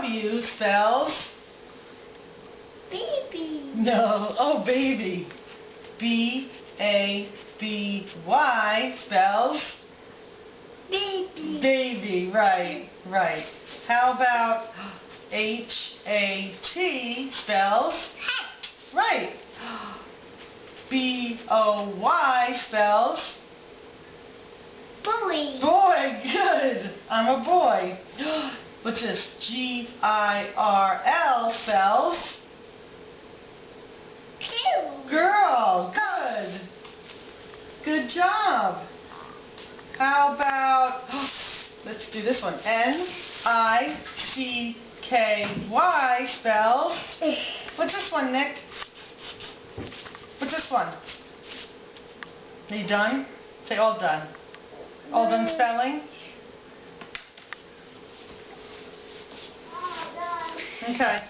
W spells... Baby. No. Oh, baby. B-A-B-Y spells... Baby. Baby. Right. Right. How about H-A-T spells... Right. B-O-Y spells... Boy. Boy, good. I'm a boy. What's this? G-I-R-L spells... Girl. Good. Good job. How about... Let's do this one. N-I-C-K-Y spells... What's this one, Nick? What's this one? Are you done? Say all done. All done spelling? Okay.